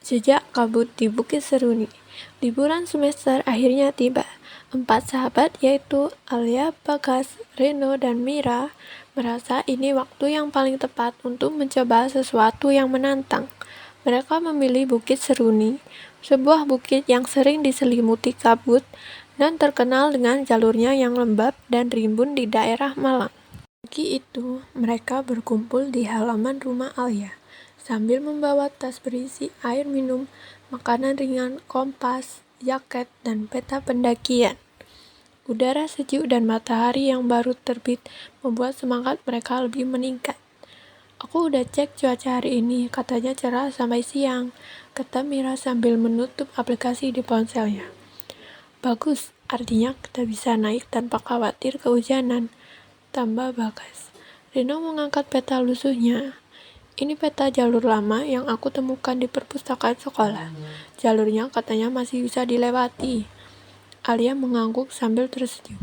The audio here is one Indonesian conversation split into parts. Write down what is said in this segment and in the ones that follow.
Jejak kabut di Bukit Seruni. Liburan semester akhirnya tiba. 4 sahabat yaitu Alia, Bagas, Reno, dan Mira merasa ini waktu yang paling tepat untuk mencoba sesuatu yang menantang. Mereka memilih Bukit Seruni, sebuah bukit yang sering diselimuti kabut dan terkenal dengan jalurnya yang lembab dan rimbun di daerah Malang. Pagi itu, mereka berkumpul di halaman rumah Alia, sambil membawa tas berisi air minum, makanan ringan, kompas, jaket, dan peta pendakian. Udara sejuk dan matahari yang baru terbit membuat semangat mereka lebih meningkat. Aku udah cek cuaca hari ini, katanya cerah sampai siang, kata Mira sambil menutup aplikasi di ponselnya. Bagus, artinya kita bisa naik tanpa khawatir kehujanan, tambah Bagas. Reno mengangkat peta lusuhnya. Ini peta jalur lama yang aku temukan di perpustakaan sekolah. Jalurnya katanya masih bisa dilewati. Alia mengangguk sambil tersenyum.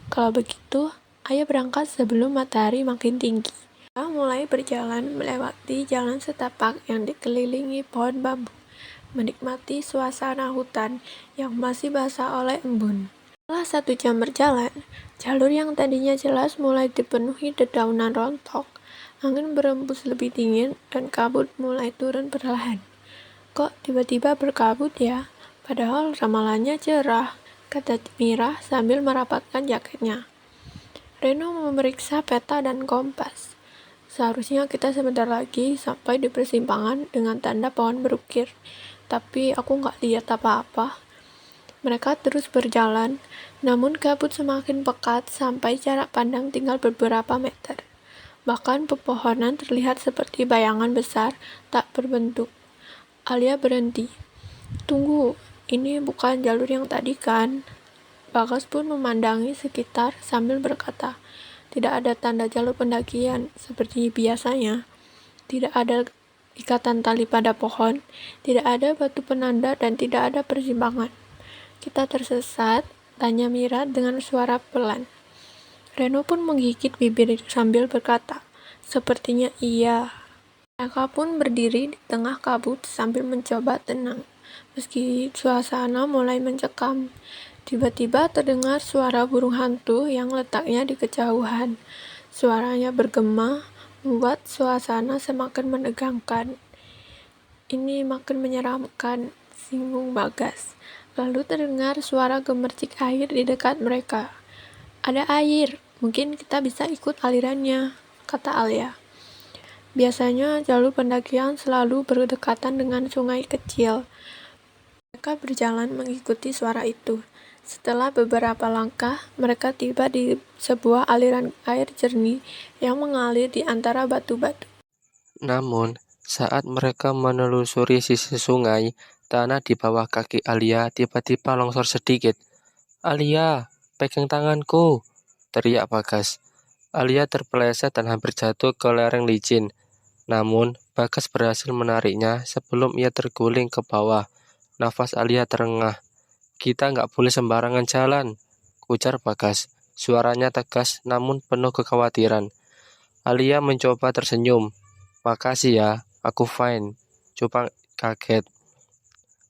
Kalau begitu, ayo berangkat sebelum matahari makin tinggi. Kita mulai berjalan melewati jalan setapak yang dikelilingi pohon bambu, menikmati suasana hutan yang masih basah oleh embun. Setelah 1 jam berjalan, jalur yang tadinya jelas mulai dipenuhi dedaunan rontok. Angin berembus lebih dingin dan kabut mulai turun perlahan. Kok tiba-tiba berkabut ya? Padahal ramalannya cerah, kata Mira sambil merapatkan jaketnya. Reno memeriksa peta dan kompas. Seharusnya kita sebentar lagi sampai di persimpangan dengan tanda pohon berukir, tapi aku nggak lihat apa-apa. Mereka terus berjalan, namun kabut semakin pekat sampai jarak pandang tinggal beberapa meter. Bahkan pepohonan terlihat seperti bayangan besar tak berbentuk. Alia berhenti. Tunggu, ini bukan jalur yang tadi kan? Bagas pun memandangi sekitar sambil berkata, tidak ada tanda jalur pendakian seperti biasanya. Tidak ada ikatan tali pada pohon, tidak ada batu penanda, dan tidak ada persimpangan. Kita tersesat, tanya Mira dengan suara pelan. Reno pun menggigit bibir sambil berkata, sepertinya iya. Mereka pun berdiri di tengah kabut sambil mencoba tenang. Meski suasana mulai mencekam, tiba-tiba terdengar suara burung hantu yang letaknya di kejauhan. Suaranya bergema, membuat suasana semakin menegangkan. Ini makin menyeramkan, singgung Bagas. Lalu terdengar suara gemercik air di dekat mereka. Ada air, mungkin kita bisa ikut alirannya, kata Alia. Biasanya jalur pendakian selalu berdekatan dengan sungai kecil. Mereka berjalan mengikuti suara itu. Setelah beberapa langkah, mereka tiba di sebuah aliran air jernih yang mengalir di antara batu-batu. Namun, saat mereka menelusuri sisi sungai, tanah di bawah kaki Alia tiba-tiba longsor sedikit. Alia, pegang tanganku, teriak Bagas. Alia terpeleset dan hampir jatuh ke lereng licin. Namun, Bagas berhasil menariknya sebelum ia terguling ke bawah. Nafas Alia terengah. Kita nggak boleh sembarangan jalan, ujar Bagas. Suaranya tegas namun penuh kekhawatiran. Alia mencoba tersenyum. Makasih ya, aku fine. Coba kaget.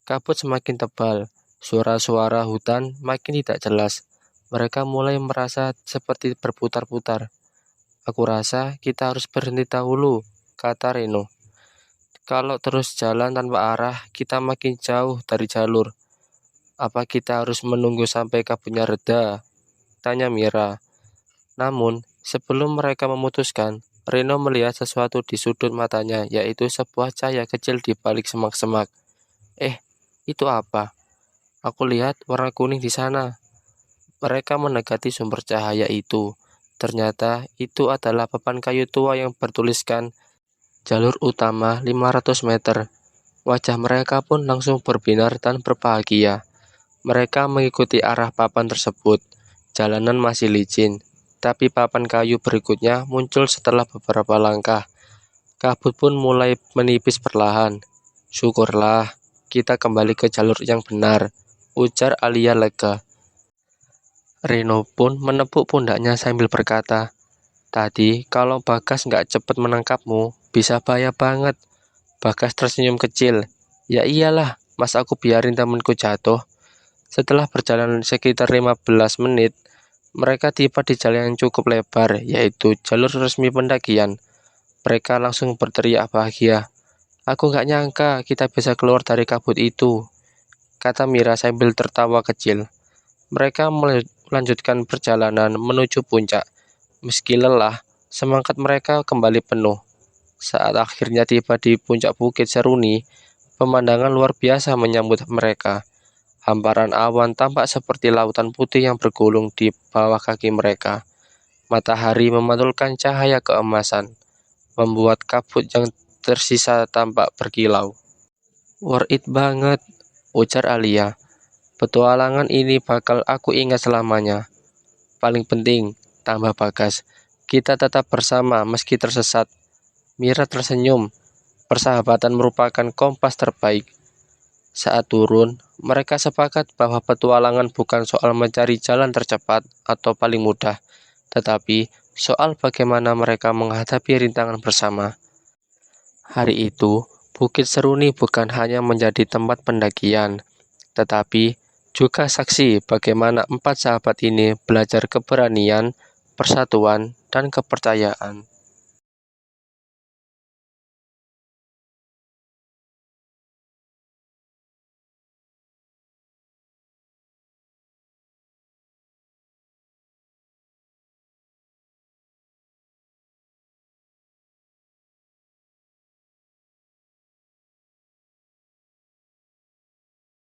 Kabut semakin tebal. Suara-suara hutan makin tidak jelas. Mereka mulai merasa seperti berputar-putar. Aku rasa kita harus berhenti dahulu, kata Reno. Kalau terus jalan tanpa arah, kita makin jauh dari jalur. Apa kita harus menunggu sampai kabutnya reda? Tanya Mira. Namun, sebelum mereka memutuskan, Reno melihat sesuatu di sudut matanya, yaitu sebuah cahaya kecil di balik semak-semak. Itu apa? Aku lihat warna kuning di sana. Mereka mendekati sumber cahaya itu. Ternyata itu adalah papan kayu tua yang bertuliskan jalur utama 500 meter. Wajah mereka pun langsung berbinar dan berbahagia. Mereka mengikuti arah papan tersebut. Jalanan masih licin, tapi papan kayu berikutnya muncul setelah beberapa langkah. Kabut pun mulai menipis perlahan. Syukurlah, kita kembali ke jalur yang benar, ujar Alia lega. Reno pun menepuk pundaknya sambil berkata, tadi kalau Bagas nggak cepat menangkapmu, bisa bahaya banget. Bagas tersenyum kecil. Ya iyalah, masa aku biarin temanku jatuh. Setelah perjalanan sekitar 15 menit, mereka tiba di jalan yang cukup lebar, yaitu jalur resmi pendakian. Mereka langsung berteriak bahagia. Aku gak nyangka kita bisa keluar dari kabut itu, kata Mira sambil tertawa kecil. Mereka melanjutkan perjalanan menuju puncak. Meski lelah, semangat mereka kembali penuh. Saat akhirnya tiba di puncak Bukit Seruni, pemandangan luar biasa menyambut mereka. Hamparan awan tampak seperti lautan putih yang bergulung di bawah kaki mereka. Matahari memantulkan cahaya keemasan, membuat kabut yang tersisa tampak berkilau. Worth it banget, ujar Alia. Petualangan ini bakal aku ingat selamanya. Paling penting, tambah Bagas, kita tetap bersama meski tersesat. Mira tersenyum. Persahabatan merupakan kompas terbaik. Saat turun, mereka sepakat bahwa petualangan bukan soal mencari jalan tercepat atau paling mudah, tetapi soal bagaimana mereka menghadapi rintangan bersama. Hari itu, Bukit Seruni bukan hanya menjadi tempat pendakian, tetapi juga saksi bagaimana empat sahabat ini belajar keberanian, persatuan, dan kepercayaan.